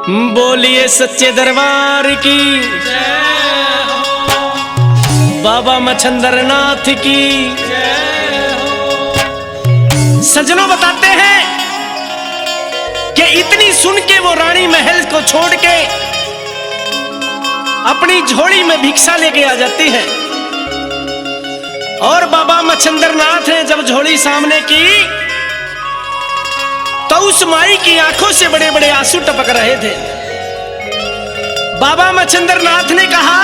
बोलिए सच्चे दरबार की जय हो, बाबा मच्छंदर नाथ की जय हो। सज्जनों बताते हैं कि इतनी सुन के वो रानी महल को छोड़ के अपनी झोली में भिक्षा लेके आ जाती है और बाबा मच्छंदर नाथ ने जब झोली सामने की तो उस माई की आंखों से बड़े बड़े आंसू टपक रहे थे। बाबा मच्छंदर नाथ ने कहा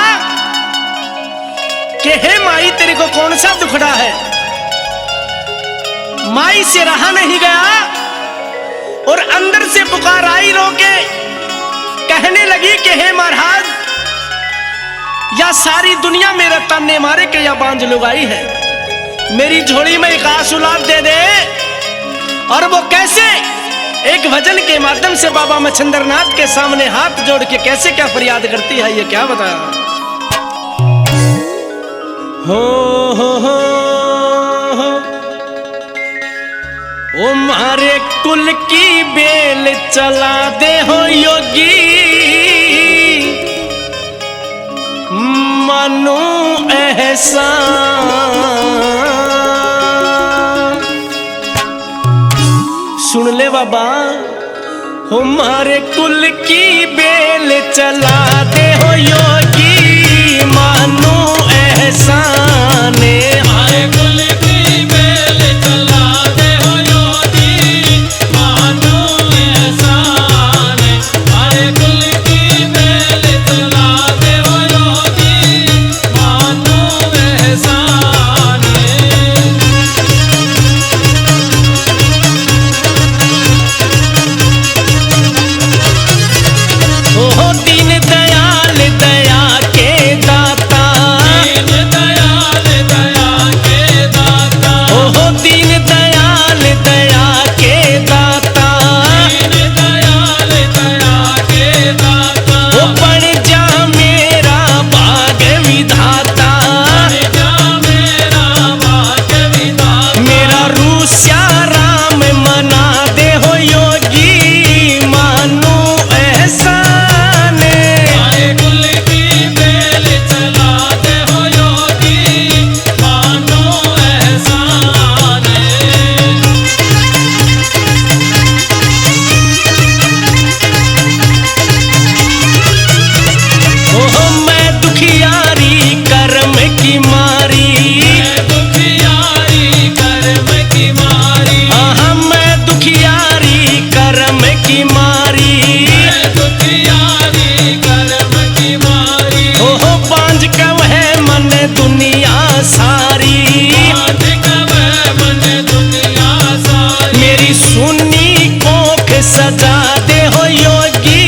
कि हे माई, तेरे को कौन सा दुखड़ा है। माई से रहा नहीं गया और अंदर से पुकार आई रो के, कहने लगी कि हे महाराज, या सारी दुनिया मेरे ताने मारे के या बांझ लुगाई है, मेरी झोली में एक आंसुलाद दे दे। और वो कैसे एक भजन के माध्यम से बाबा मच्छंदर नाथ के सामने हाथ जोड़ के कैसे क्या फरियाद करती है, ये क्या बताया। हो ओ मारे कुल की बेल चला दे हो योगी, मानो एहसान। सुन ले बाबा, हमारे कुल की बेल चला दे हो योगी, मानो एहसान। हमारे कुल की बेल चला दे हो योगी, मानो एहसान। हमारे कुल की बेल चला दे हो योगी, मानो एहसान। ओ दीन दयाल दया के दाता, दीन दयाल दया के दाता, ओ दीन दयाल दया के दाता, दीन दयाल दया के दाता। ओ बन जा मेरा भाग विधाता, जा मेरा भाग्य विधाता। मेरा रूसिया राम मना दे हो योगी, मानो एहसान। हमारे कुल की बेल चला दे हो योगी, मानो एहसान। ओह मैं दुखियारी कर्म की मारी, मैं दुखियारी कर्म की मारी, आहा मैं दुखियारी कर्म की मारी। मैं दुखियारी कर्म की मारी। ओह बांझ कब है मन दुनिया सारी, आज कब मन दुनिया सारी। मेरी सुन्नी कोख सजा दे हो योगी,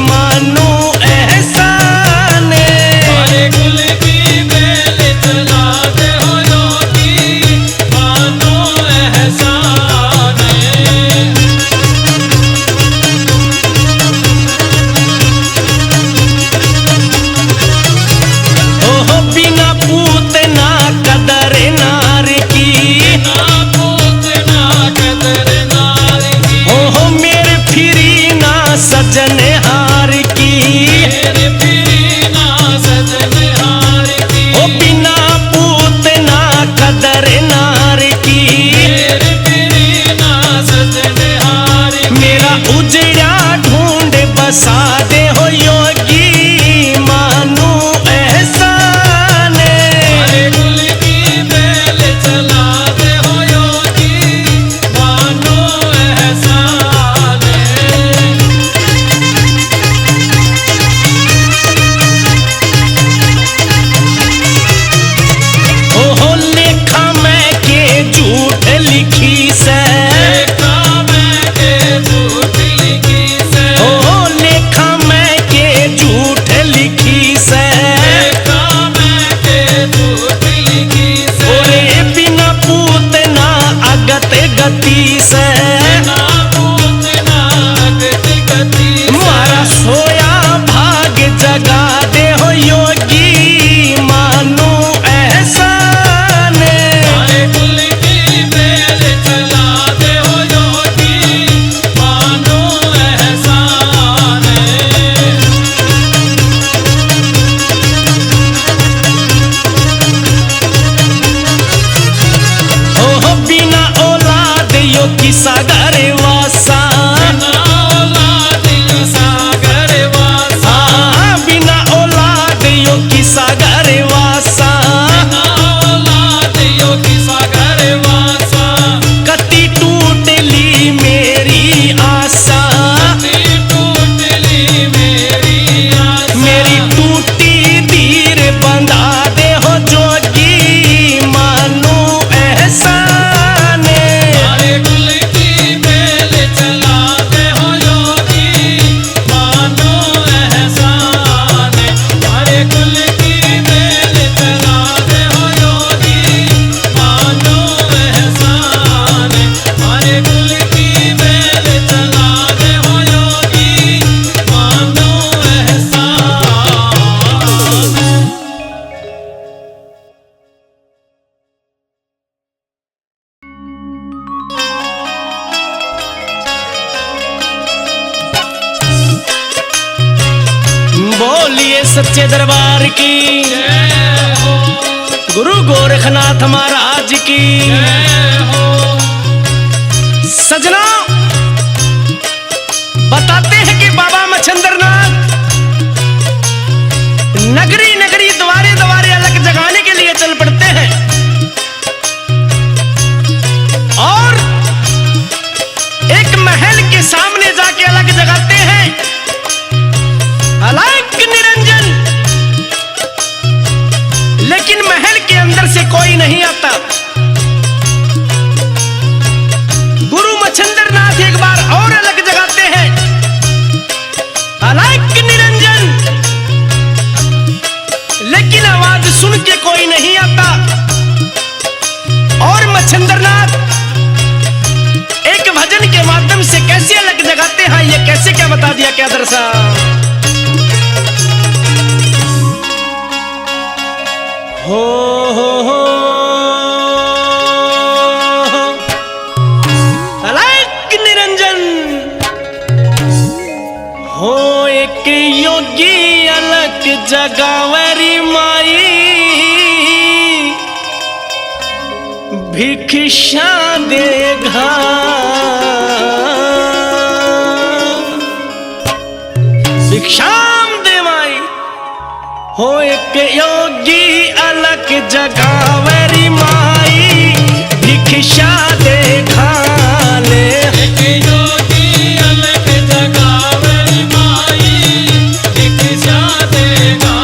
मानो एहसान। हमारे कुल की बेल चला दे हो योगी, मानो एहसान। ओह बिना पूतना कदर नार की, ना पूतना कदर नारी की। ओह मेरे फिरी ना सजन हार की, मेरे फिरी ना सजन हार की। ओ बिना पूतना कदर नार की, मेरे फिरी ना सजन हार की। मेरा उजड़ा ढूंढ बसा दे हो योगी, मानो एहसान। हमारे कुल की बेल चला दे हो योगी, मानो एहसान। बोलिए सच्चे दरबार की, जय हो, गुरु गोरखनाथ महाराज की। जय हो। सजना, बताते हैं कि बाबा मच्छिंद्रनाथ नगरी नगरी द्वारे द्वारे अलग जगाने के लिए चल पड़ते हैं और एक महल के सामने जाके अलग जगाते हैं, अलग निरंजन। लेकिन महल के अंदर से कोई नहीं आता। गुरु मच्छिंद्रनाथ एक बार और अलग जगाते हैं, अलग निरंजन। लेकिन आवाज सुन के कोई नहीं आता। और मच्छिंद्रनाथ एक भजन के माध्यम से कैसे अलग जगाते हैं, ये कैसे क्या बता दिया, क्या दर्शा। हो अलग निरंजन हो, एक योगी अलग जगावरी माई, भिक्षा देगा भिक्षाम दे माई हो, एक योगी अलग जगावरी माई, भिक्षा देखा ले। एक योगी अलग जगावरी माई, भिक्षा देगा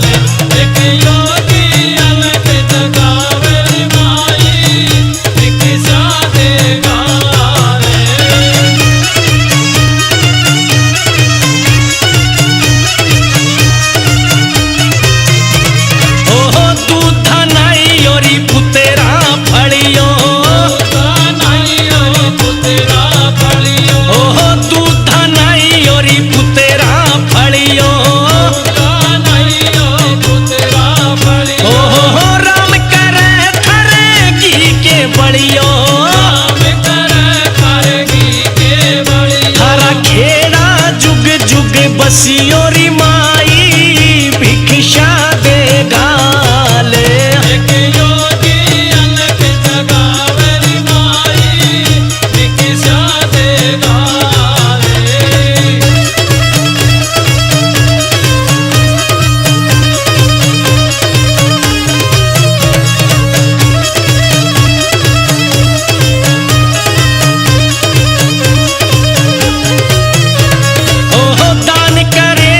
ले। एक योगी अलग जगावरी माई, भिक्षा देगा ले। ओहो तू धनाई ओरी पुतेरा फड़ियो, ओहो तू धनाई ओरी पुतेरा फड़ियो, ओहो राम करे थरे की के बड़ियो, थारा खेड़ा जुग जुग बसियोरी माई, भिक्षा देगा ले। एक योगी अलग जगावरी माई, भिक्षा देगा ले। ओहो दान करे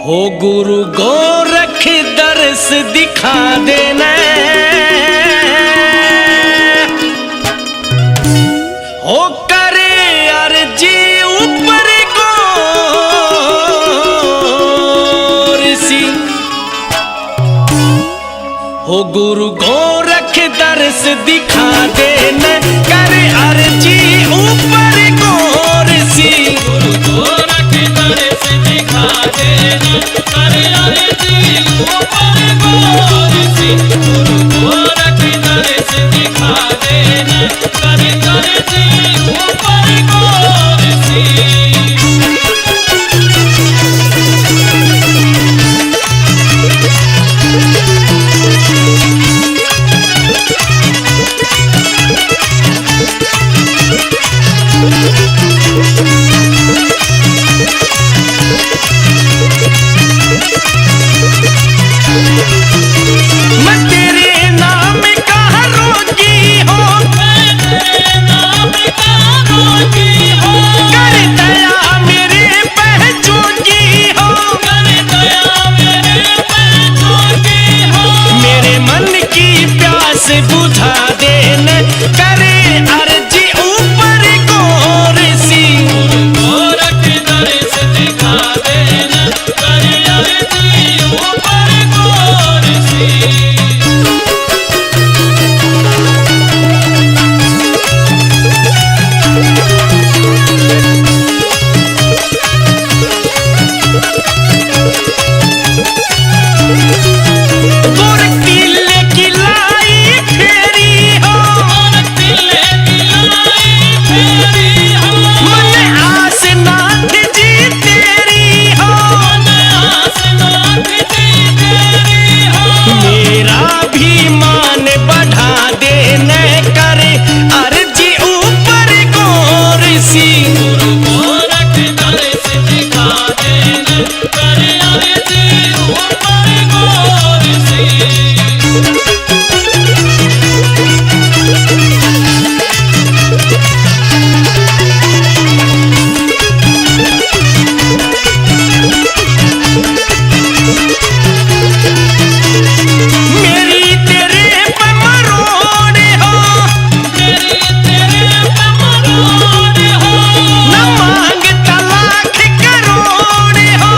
हो गुरु गोरख दर्श दिखा देना, हो करे अर्जी ऊपर गोर सी, हो गुरु गोरख दर्श दिखा देना, करे अर्जी ऊपर गोर सी। गुरु गोरख दर्श दिखा देना, करे अर्जी ऊपर गोर सी। गुरु गोरख दर्श दिखा देना, करे अर्जी ऊपर गोर सी। मैं तेरे नाम का रोगी हो, मैं तेरे नाम का रोगी हो, कर दया मेरे पे जोगी हो, कर दया मेरे पे जोगी हो। मेरे मन की प्यास बुझा देना, करे अर्जी ऊपर गोर सी। गुरु गोरख दर्श दिखा देना, करे अर्जी ऊपर गोर सी। गोरख तिल्ले की लाई फेरी हो, और तिले दिलाई फेरी हो, मन आस नाथ जी तेरी हो, मन आस नाथ जी तेरी हो। मेरा भी मान बढ़ा देना, करे अर्जी ऊपर गोर सी। गुरु गोरख दर्श दिखा देना, करे अर्जी ऊपर गोर सी। मेरी तेरे पे मरोड़ हो, मेरी तेरे पे मरोड़ हो, न मांगता लाख करोड़ हो,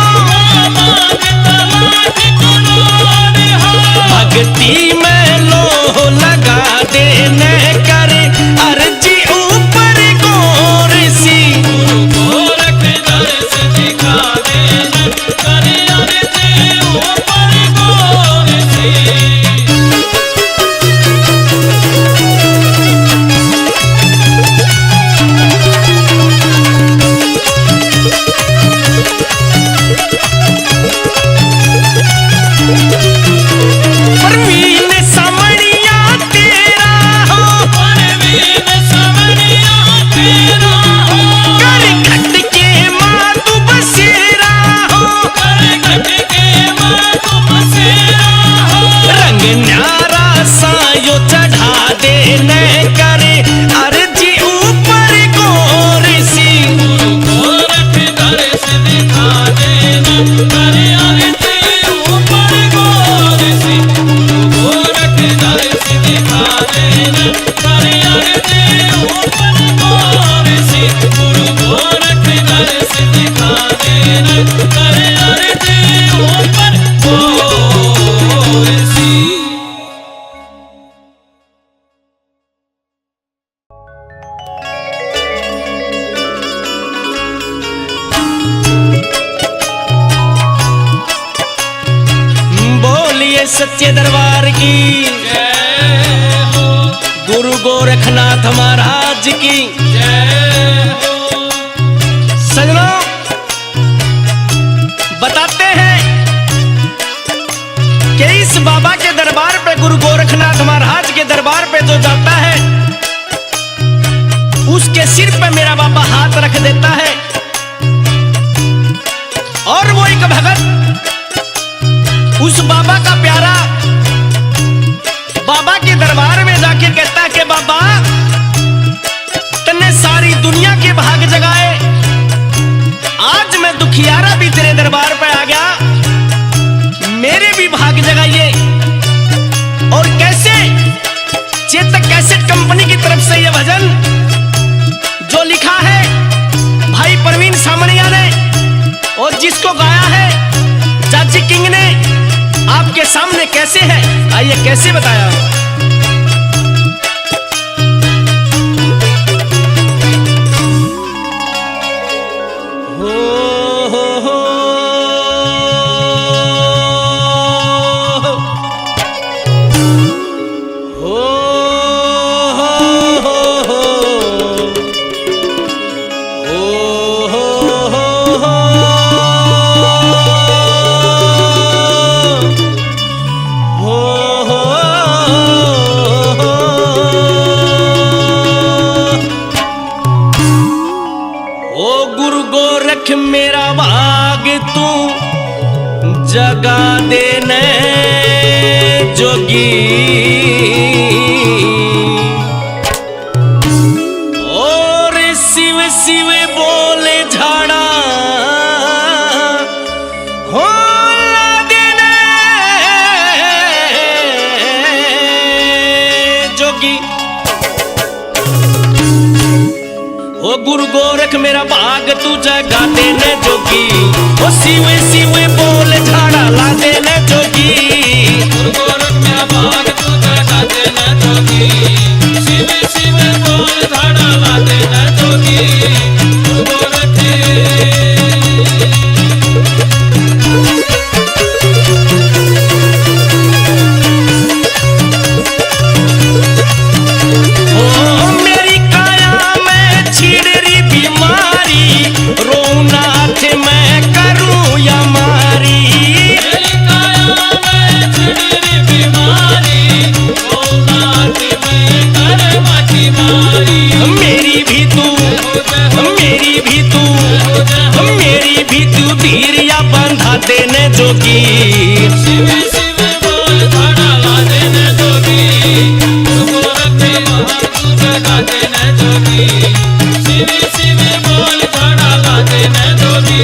मांगता लाख करोड़ हो। भक्ति में लोह लगा देने, करे अर्जी ऊपर गोर सी। गुरु गोरख दर्श दिखा देना, करे अर्जी ऊपर गोर सी। परवीन समणिया तेरा हो, परवीन समरिया तेरा हो, कर खट के माँ तू बसेरा हो, कर घट के माँ तुम सेरा हो। रंग न्यारा सायो चढ़ा देने, करे अर्जी ऊपर गोर सी। गुरु गोरख दर्श दिखा देना, करे अर्जी ऊपर गोर सी। गुरु गोरख दर्श दिखा देना, करे अर्जी ऊपर गोर सी। गुरु गोरख दर्श दिखा देना, करे अर्जी ऊपर गोर सी। बोलिए सच्चे दरबार की, जय हो, गुरु गोरखनाथ महाराज की। जय हो। सजनों, बताते हैं कि इस बाबा के दरबार पे, गुरु गोरखनाथ महाराज के दरबार पे जो जाता है, उसके सिर पे मेरा बाबा हाथ रख देता है, और वो एक भगत उस बाबा का प्यारा बाबा के दरबार में जाके कहता है कि बाबा तन्ने सारी दुनिया के भाग जगाए, आज मैं दुखियारा भी तेरे दरबार पे आ गया, भी भाग जगाइए। और कैसे चेतक कैसेट कंपनी की तरफ से यह भजन जो लिखा है भाई प्रवीण सामनिया ने और जिसको गाया है जाजी किंग ने, आपके सामने कैसे है, आइए कैसे बताया। मेरा भाग तू जगा देने जोगी, और शिव शिव बोले झाड़ा हो ला देने जोगी। ओ गुरु गोरख मेरा भाग तू जगा देने जोगी, ओ शिव शिव बोल झाड़ा ला देने जोगी। गुरु गोरख मेरा भाग तू जगा देने जोगी, शिव शिव बोल झाड़ा ला देने जोगी। गुरु गोरख देने जोगी, शिव शिव बोल झाड़ा ला देने जोगी। गुरु गोरख मेरा भाग तू जगा देने जोगी, शिव शिव बोल झाड़ा ला देने जोगी।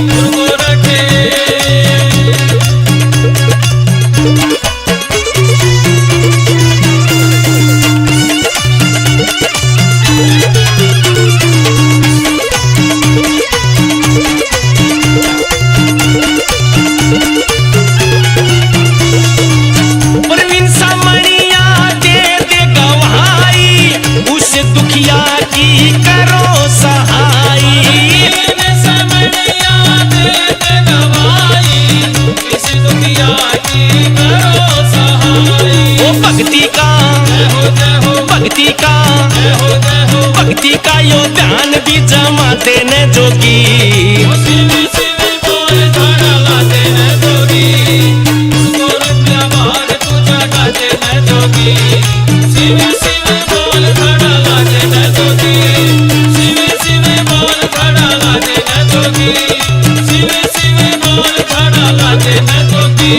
गुरु गोरख भक्ति का यो ध्यान भी जमा देने जोगी। शिव शिव बोल झाड़ा ला देने जोगी, गुरु गोरख मेरा भाग तू जगा देने जोगी। शिव शिव बोल झाड़ा ला देने जोगी, शिव शिव बोल झाड़ा ला देने जोगी। शिव शिव बोल झाड़ा ला देने जोगी।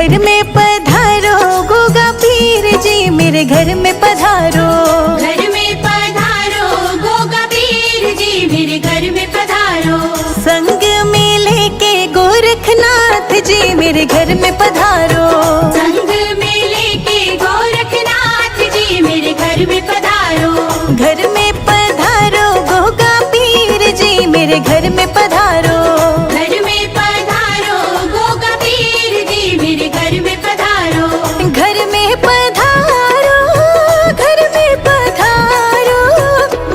घर में पधारो गोगा पीर जी, मेरे घर में पधारो। घर में पधारो गोगा पीर जी, मेरे घर में पधारो। संग में लेके गोरखनाथ जी, मेरे घर में पधारो। संग में लेके गोरखनाथ जी, मेरे घर में पधारो। घर में पधारो गोगा पीर जी, मेरे घर में पधारो। घर में पधारो गोगा पीर जी, मेरे घर में पधारो। घर में पधारो, घर में पधारो,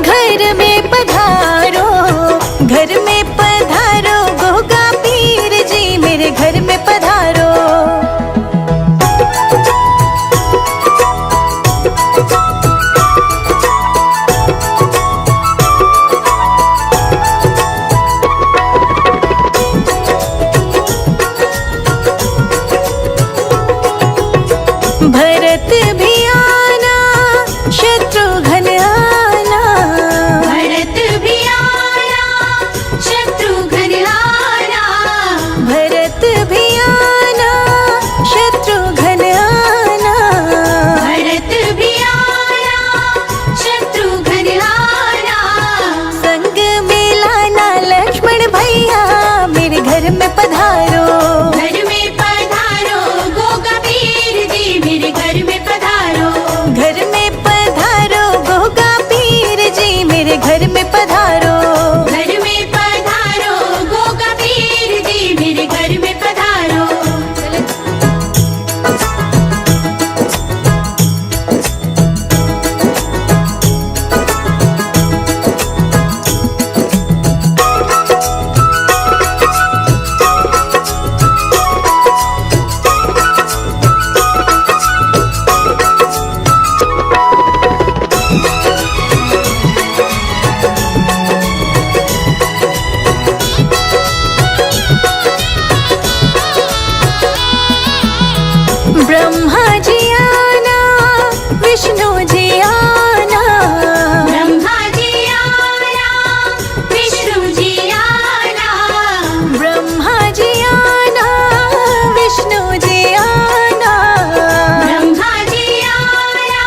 घर में पधारो, घर में पधारो गोगा पीर जी, मेरे घर में पधारो। भरत भी आना, शत्रुघ्न आना। भरत भी आना, शत्रुघ्न आना। भरत भी आना, शत्रुघ्न आना। भरत भी आना, शत्रुघ्न आना। संग में लाना लक्ष्मण भैया, मेरे घर में पधारो। घर में पधारो गोगा पीर जी, मेरे घर में पधारो। घर में पधारो गोगा पीर जी, मेरे घर में पधारो। घर में पधारो गोगा पीर जी, मेरे घर में पधारो। ब्रह्मा जी आना, विष्णु जी आना। ब्रह्मा जी आना, विष्णु जी आना। ब्रह्मा जी आना, विष्णु जी आना। ब्रह्मा जी आना,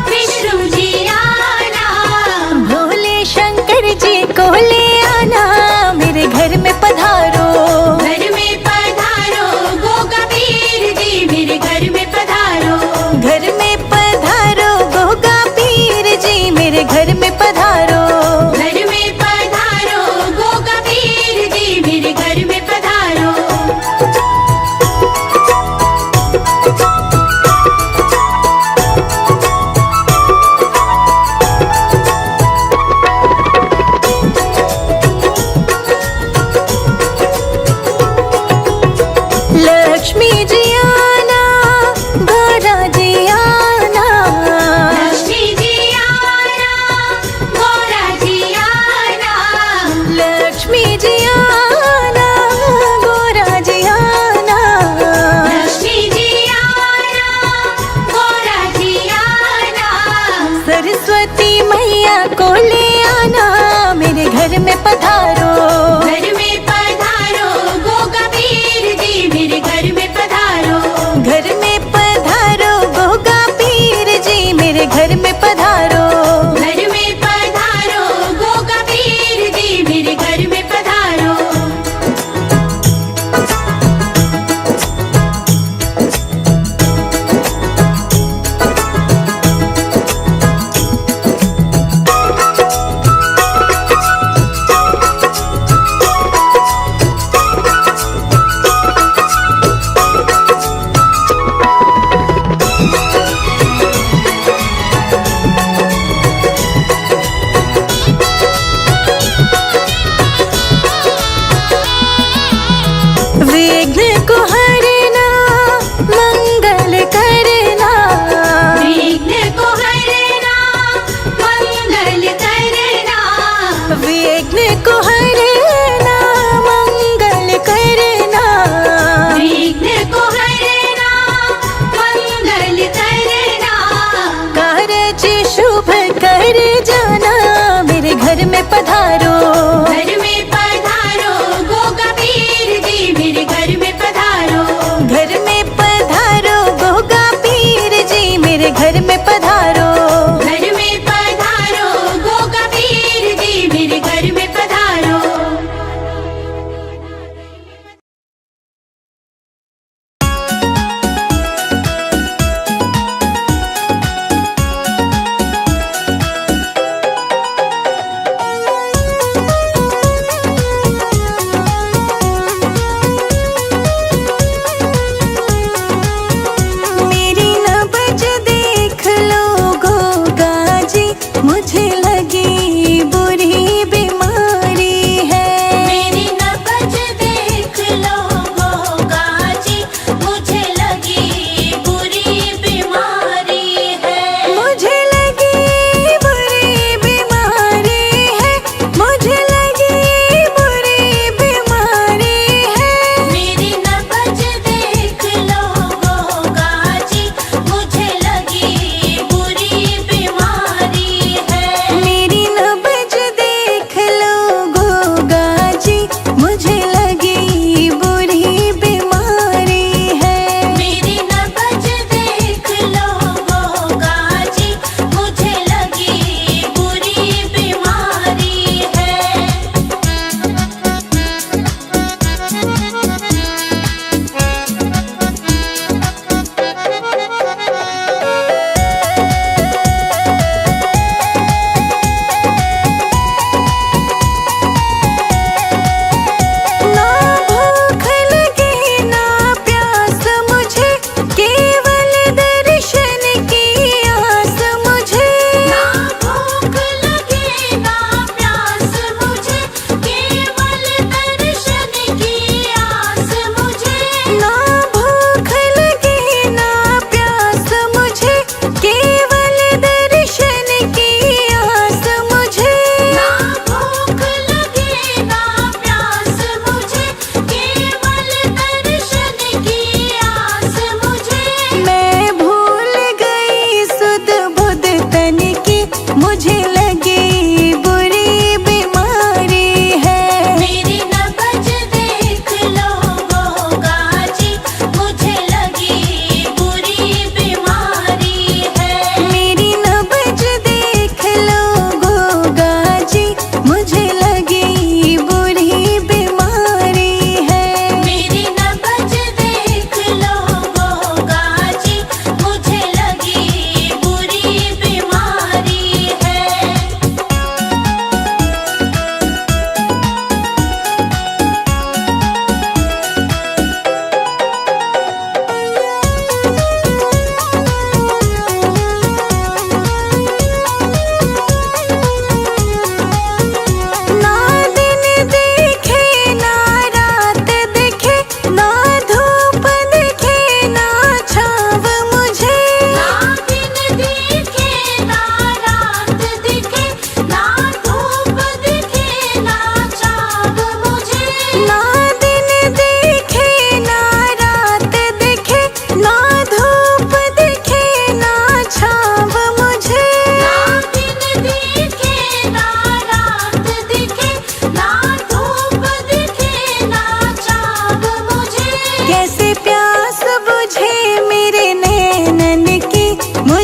विष्णु जी आना। भोले शंकर जी को ले आना, मेरे घर में पधारो। घर में पधारो गोगा पीर जी, मेरे घर में पधारो।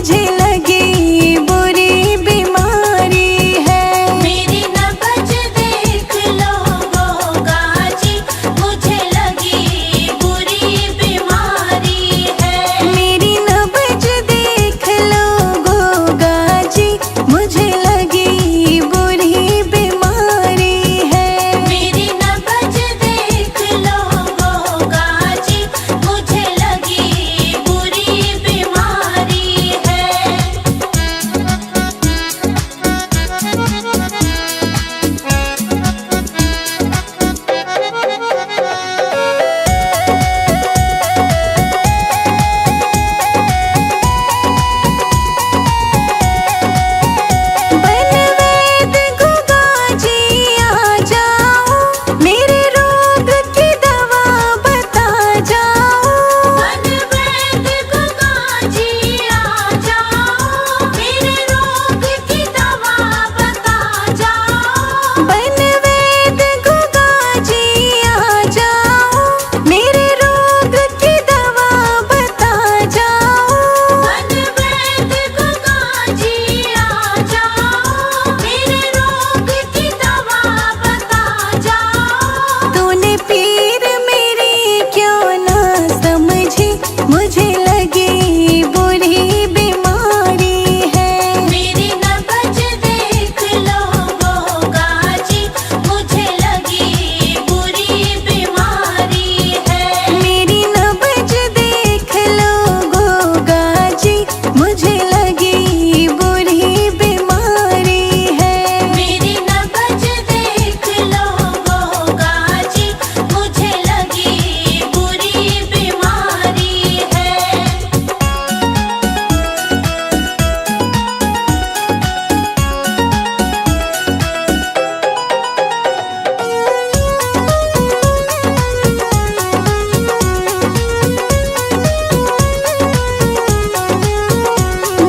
मुझे लगी बुरी बीमारी है। मेरी नब्ज देख लो गोगा जी, मुझे लगी बुरी बीमारी है। मेरी नब्ज देख लो गोगा जी, मुझे लगी बुरी बीमारी है। मेरी नब्ज देख लो गोगा जी, मुझे लगी बुरी बीमारी है। बनवेद गोगा जी आ जाओ, मेरे रोग की दवा बता जाओ। बनवेद गोगा जी आ जाओ, मेरे रोग की दवा बता जाओ। बनवेद गोगा जी आ जाओ, मेरे रोग की दवा बता जाओ। बनवेद गोगा जी आ जाओ, मेरे रोग की दवा बता जाओ। तूने पीर मेरी क्यों ना समझी, मुझे लगी बुरी बीमारी है। मेरी नब्ज देख लो गोगा जी, मुझे लगी बुरी बीमारी है। मेरी नब्ज देख लो गोगा जी, मुझे लगी बुरी बीमारी है। मेरी नब्ज देख लो गोगा जी, मुझे लगी बुरी बीमारी है।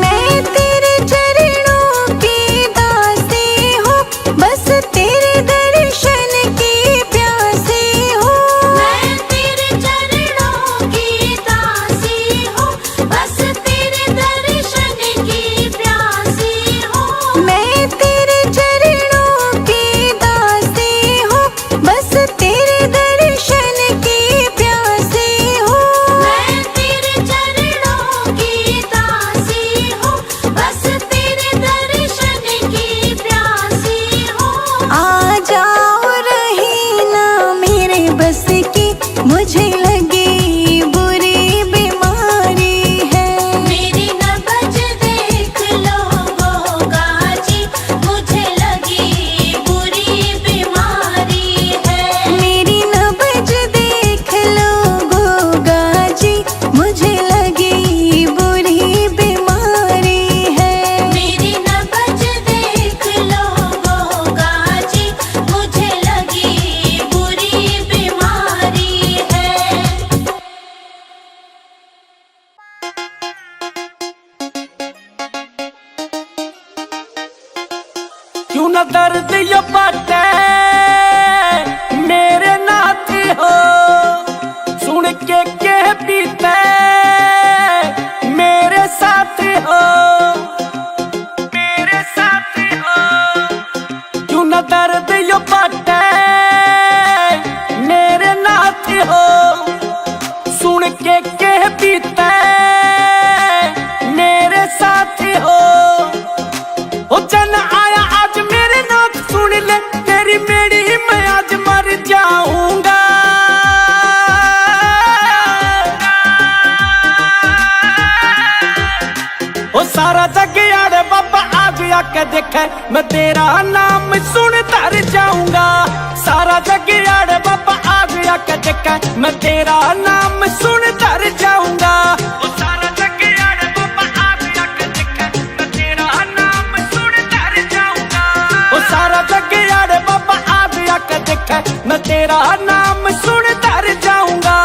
मैं तेरे चरणों की दासी हूँ, बस तेरे दर्शन की प्यासी हूँ। मैं तेरे चरणों की दासी हूँ, बस तेरे दर्शन की प्यासी हूँ। मैं तेरे चरणों की दासी हूँ, बस तेरे दर्शन की प्यासी हूँ। मैं तेरे चरणों की दासी हूँ, बस तेरे दर्शन की प्यासी हूँ। आ जाओ रही ना मेरे बस की, मुझे लगी बुरी बीमारी है। मेरी नब्ज देख लो गोगा जी, मुझे लगी बुरी बीमारी है। मेरी नब्ज देख लो गोगा जी, मुझे लगी बुरी बीमारी है। मेरी नब्ज देख लो गोगा जी, मुझे लगी बुरी बीमारी है। क्यों न दर्द ये बाटे मेरे नाती हो, सुन के पीते मेरे साथी हो, मेरे साथी हो। क्यों न दर्द ये बाटे मेरे नाती हो, सुन के पीते मेरे साथी हो। ओ जन आया आज मेरे नाथ सुन ले, तेरी मेरी मैं आज मर जाऊंगा। ओ सारा जग यार बाबा आ गया के देखे, मैं तेरा नाम सुन तर जाऊंगा। सारा जग यार बाबा आ गया के देखे, मैं तेरा नाम सुन तर जाऊंगा। ओ सारा जग यार बाबा आ गया के देखे, मैं तेरा नाम सुन तर जाऊंगा। ओ सारा जग यार बाबा आ गया के देखे, मैं तेरा नाम सुन तर जाऊंगा।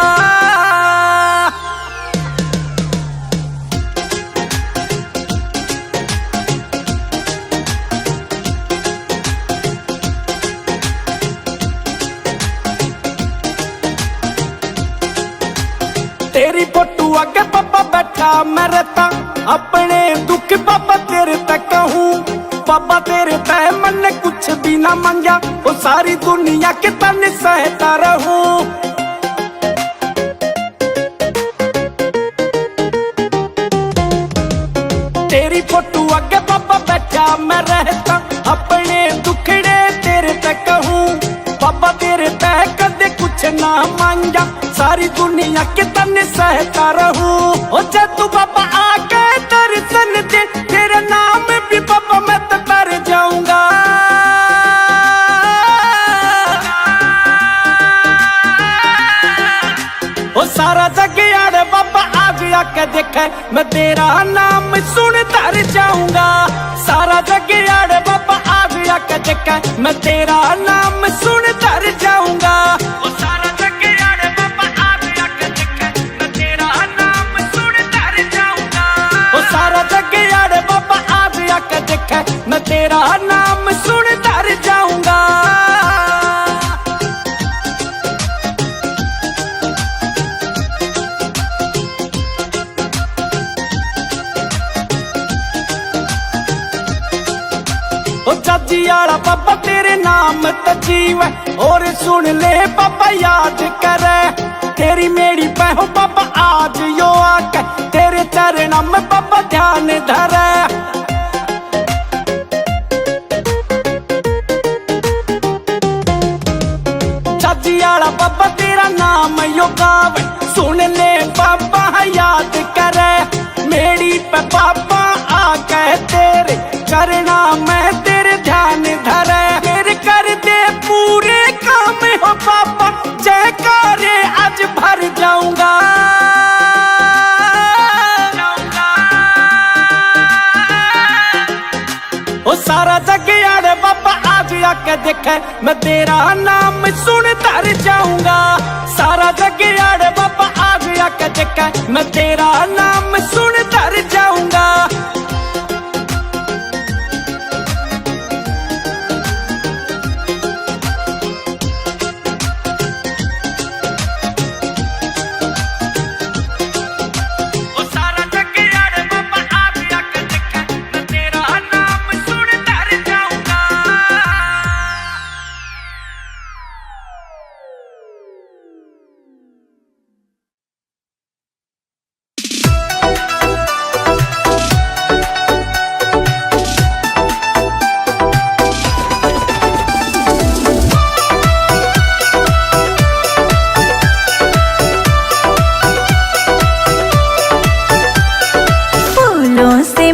तेरी फोटू आगे पापा बैठा मैं रहता, अपने दुख बाबा तेरे तक कहूँ, बाबा तेरे तय मन कुछ भी ना मांगा, वो सारी दुनिया के तन सहता रहूं। तेरी फोटो आगे बाबा बैठा मैं रहता, अपने दुखड़े तेरे तक कहूँ, बाबा तेरे तय कदे कुछ ना मांगा, सारी दुनिया के तन सहता रहूं। ओ जब तू बाबा आके दर्शन दे, तेरे नाम भी बाबा मैं तो तर जाऊंगा। ओ सारा जग यार बाबा आ गया के देखे, मैं तेरा नाम सुन तर जाऊंगा। सारा जग यार बाबा आ गया के देखे, मैं तेरा नाम सुन तर जाऊंगा। ओ सारा जग यार बाबा आ गया के देखे, मैं तेरा नाम सुन तर जाऊंगा। ओ सारा जग यार बाबा आ गया के देखे, मैं तेरा नाम सुन तर जाऊंगा। चाची आला बाबा तेरे नाम तजीव, और सुन ले बाबा याद करे, तेरी मेरी पहो बाबा आज यो आके, तेरे चरणों में बाबा ध्यान धरे। चाची आला बाबा तेरा नाम यो गावे, सुन ले बाबा याद करे, मेरी पे बाबा आके तेरे चरणों में तेरे ध्यान धरे। मेरे कर दे पूरे काम हो बाबा, जयकारे आज भर जाऊंगा। ओ सारा जग यार बाबा आ गया के देखे, मैं तेरा नाम सुन तर जाऊंगा। सारा जग यार बाबा आ गया के देखे, मैं तेरा नाम सुन तर जाऊंगा।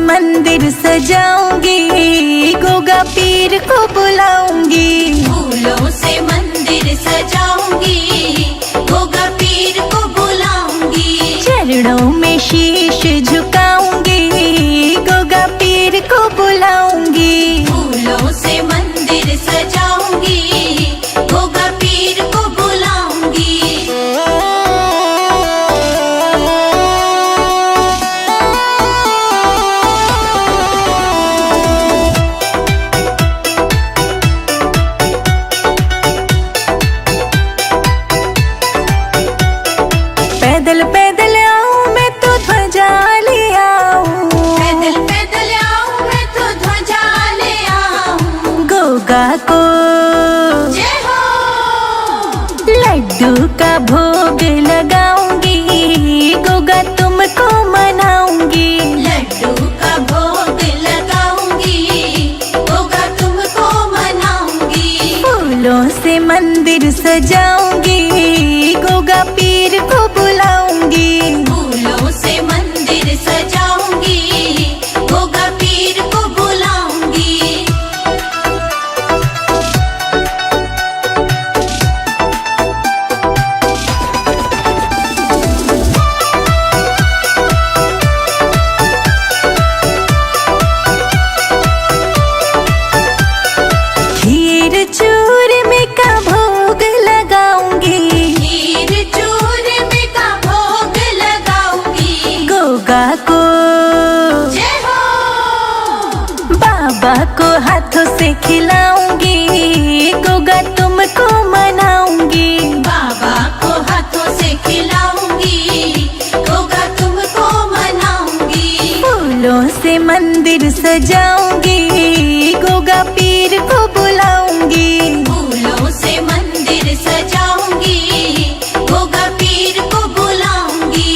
मंदिर सजाऊंगी, गोगा पीर को बुलाऊंगी। फूलों से मंदिर सजाऊंगी, गोगा पीर को बुलाऊंगी। चरणों में शीश झुकाऊंगी, गोगा पीर को बुलाऊंगी। फूलों से मंदिर सजाऊंगी, गोगा पीर को बुलाऊंगी। पैदल पैदल आऊं मैं तो ध्वजा ले आऊं, पैदल पैदल आऊं मैं तो ध्वजा ले आऊं। गोगा को जय हो, लड्डू का भोग लगाऊंगी, गोगा तुमको मनाऊंगी। लड्डू का भोग लगाऊंगी, गोगा तुमको मनाऊंगी। फूलों से मंदिर सजाऊंगी, गोगा पीर को बुलाऊंगी। फूलों से मंदिर सजाऊंगी, गोगा पीर को बुलाऊंगी। खीर चूरमे का भोग लगाऊंगी, खीर चूरमे का भोग लगाऊंगी। गोगा को जय हो, बाबा को हाथों से खिलाऊंगी, गोगा तुमको मनाऊंगी। बाबा को हाथों से खिलाऊंगी, गोगा तुमको मनाऊंगी। से मंदिर सजाऊंगी, गोगा पीर को बुलाऊंगी। फूलों से मंदिर सजाऊंगी, गोगा पीर को बुलाऊंगी।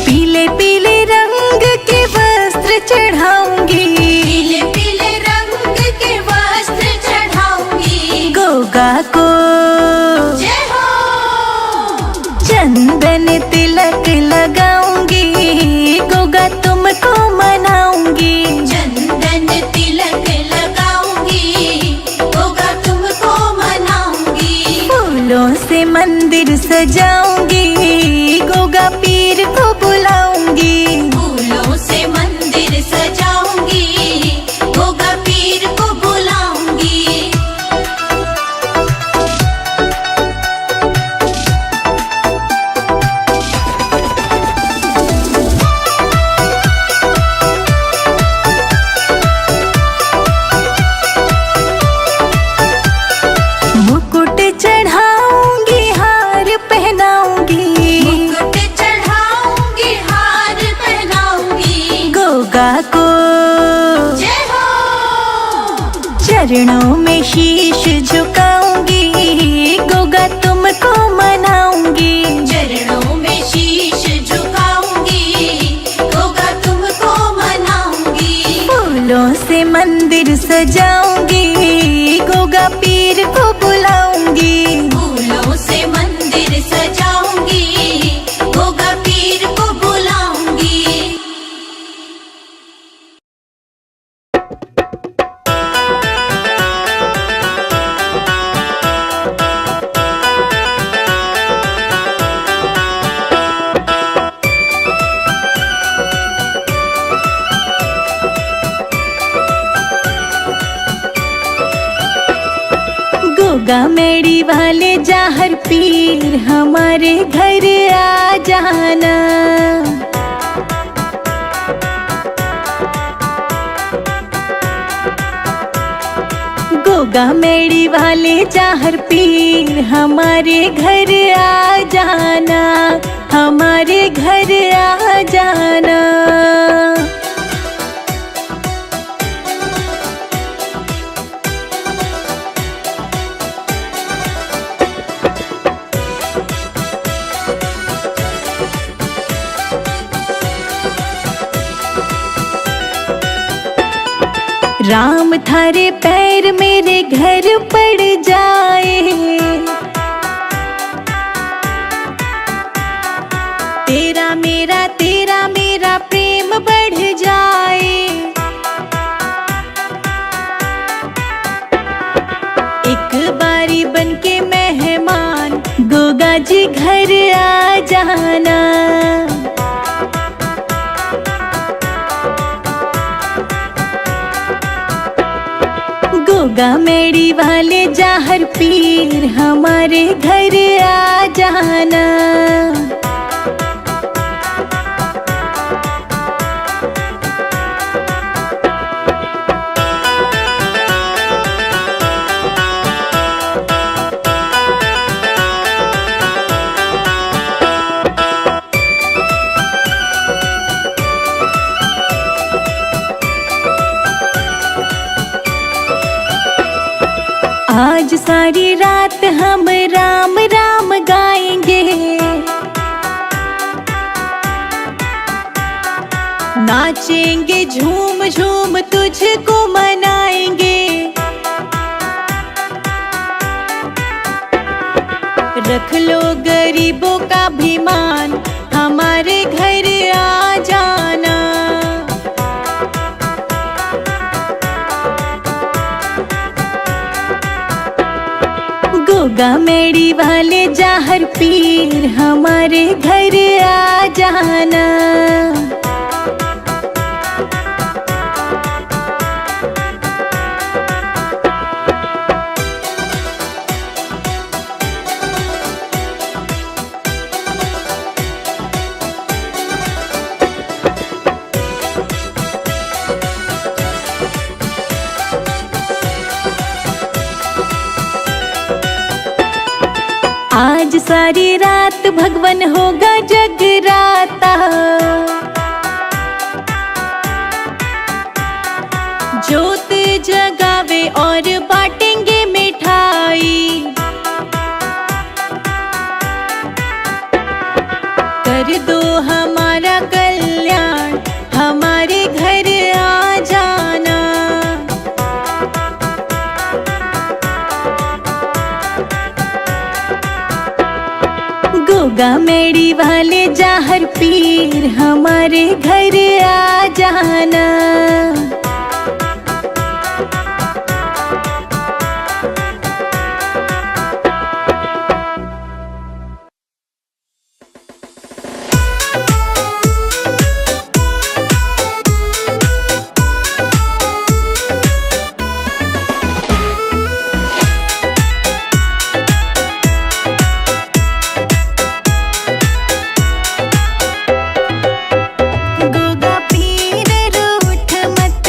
पीले पीले रंग के वस्त्र चढ़ाऊंगी, पीले पीले रंग के वस्त्र चढ़ाऊंगी। गोगा को जय हो। चंदन तिलक लगाऊंगी, गोगा तुमको मनाऊंगी। चंदन तिलक लगाऊंगी, गोगा तुमको मनाऊंगी। फूलों से मंदिर सजाऊंगी, गोगा पीर को बुलाऊंगी। फूलों से मंदिर सजाऊंगी, गोगा पीर को बुलाऊंगी। मुकुट चढ़ाऊंगी, हार पहनाऊंगी, मुकुट चढ़ाऊंगी, हार पहनाऊंगी। गोगा को जय हो। चरणों में शीश झुकाऊंगी, गोगा तुमको मनाऊंगी। चरणों में शीश झुकाऊंगी, गोगा तुमको मनाऊंगी। फूलों से मंदिर सजाऊंगी, गोगा पीर को बुलाऊंगी। फूलों से मंदिर सजाऊंगी, गोगा पीर को बुलाऊंगी। गोगा मेड़ी वाले जाहर पीर हमारे घर आ जाना। गोगा मेड़ी वाले जाहर पीर हमारे घर आ जाना, हमारे घर आ जाना। राम थारे पैर मेरे घर पड़ जाए, तेरा मेरा प्रेम बढ़ जाए। एक बारी बनके मेहमान गोगा जी घर आ जाना। गोगा मेड़ी वाले जाहर पीर हमारे घर आ जाना। आज सारी रात हम राम राम गाएंगे, नाचेंगे झूम झूम तुझको मनाएंगे। रख लो गरीबों का भी मान, हमारे घर आ जाना। गोगा मेड़ी वाले जाहर पीर हमारे घर आ जाना। आज सारी रात भगवन होगा जगराता। ज्योत जगावे और बांटेंगे मिठाई। कर दो हमारा कल्याण, हमारे घर आ जाना। गोगा मेड़ी वाले जाहर पीर, हमारे घर आ जाना। गोगा पीर रूठ मत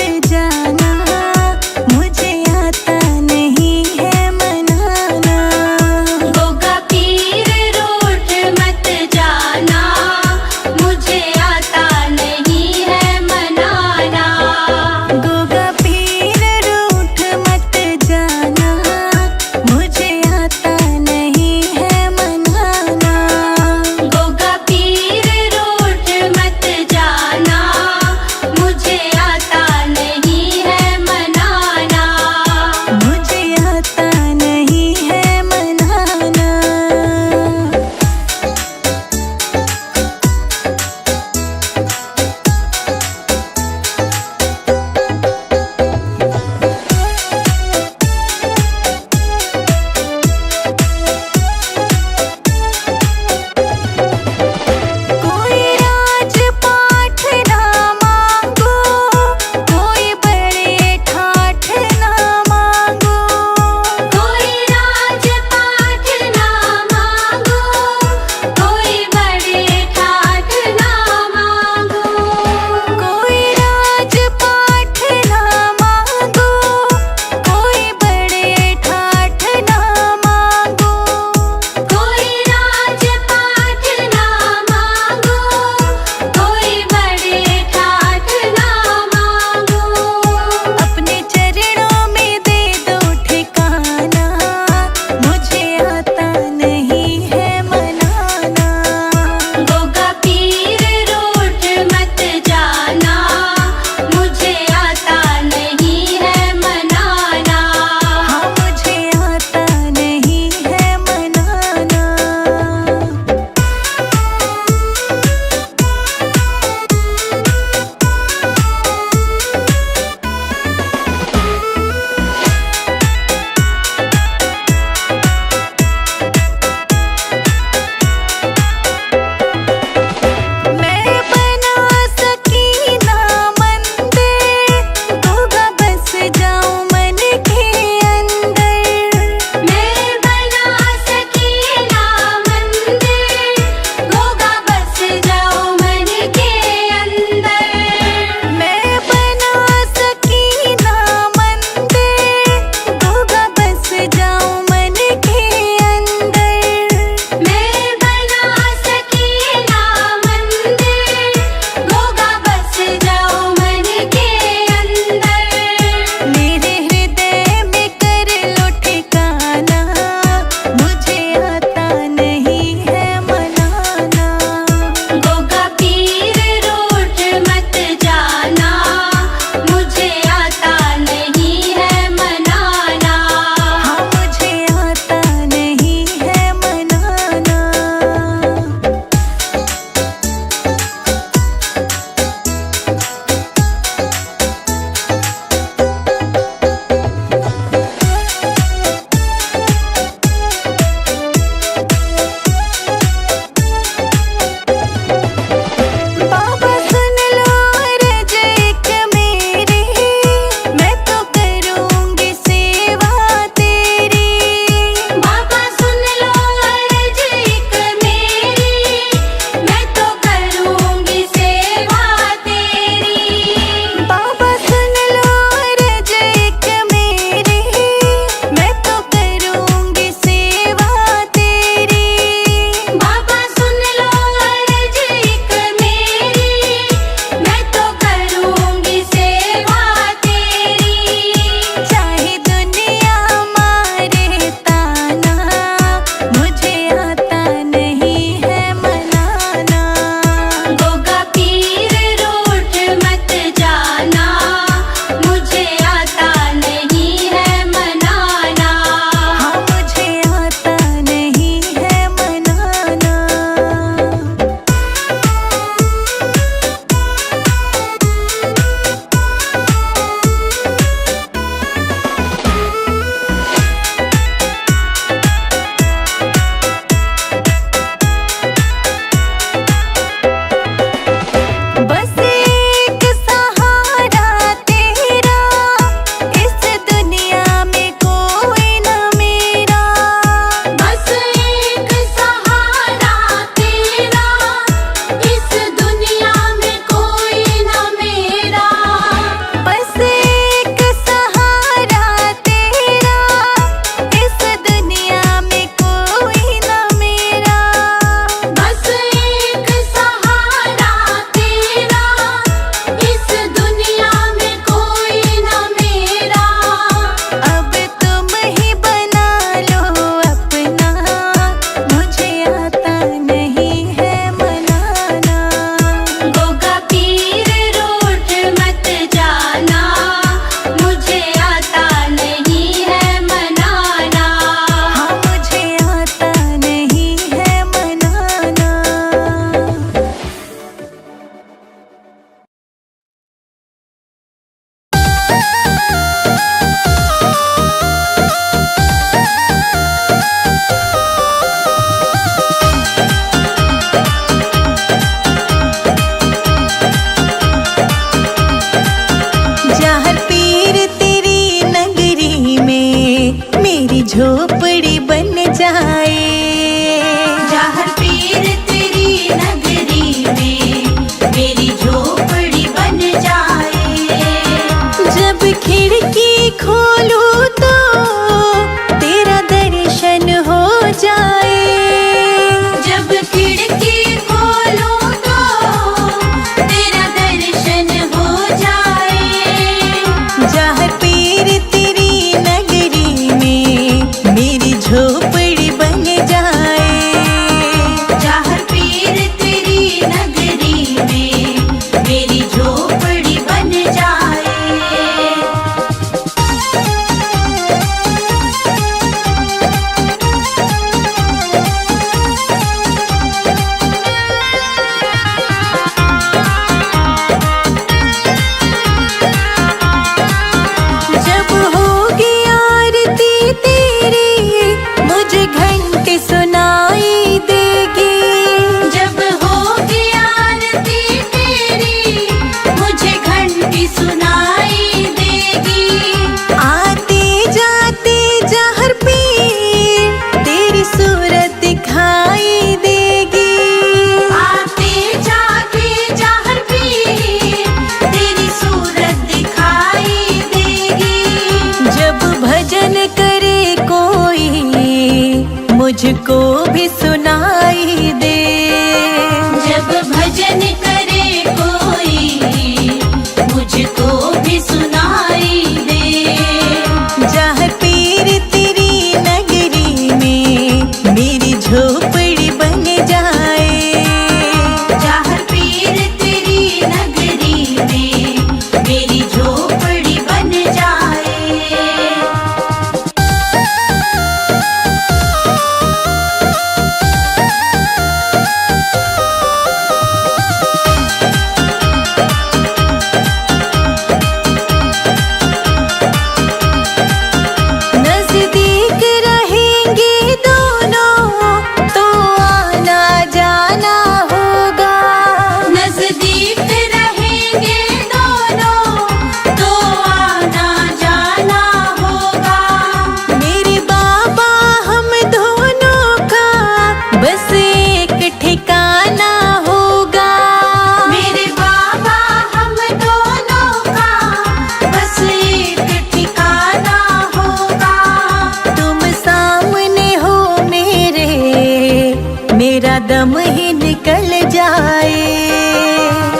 ही निकल जाए।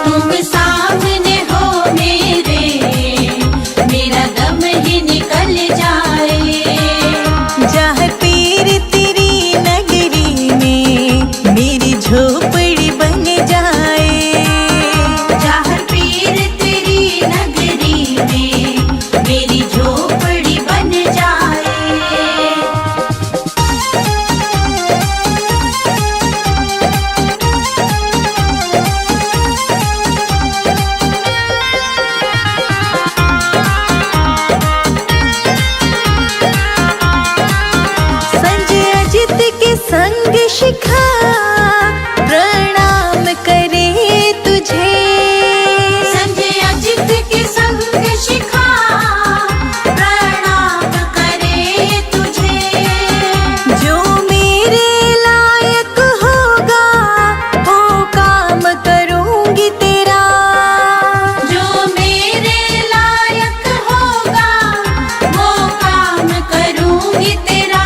तुम सामने हो मेरे, मेरा दम ही निकल जाए। जहाँ पीर तेरी नगरी में मेरी झोपड़ी बन जाए। जहाँ पीर तेरी नगरी में मेरी झोपड़ी बन जाए। संजय अजित के संग शिखा प्रणाम करे तुझे। संजय अजित के संग शिखा प्रणाम करे तुझे। जो मेरे लायक होगा वो काम करूंगी तेरा। जो मेरे लायक होगा वो काम करूंगी तेरा।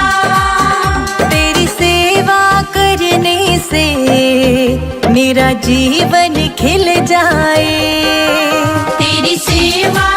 तेरी सेवा करने से मेरा जीवन खिल जाए। तेरी सेवा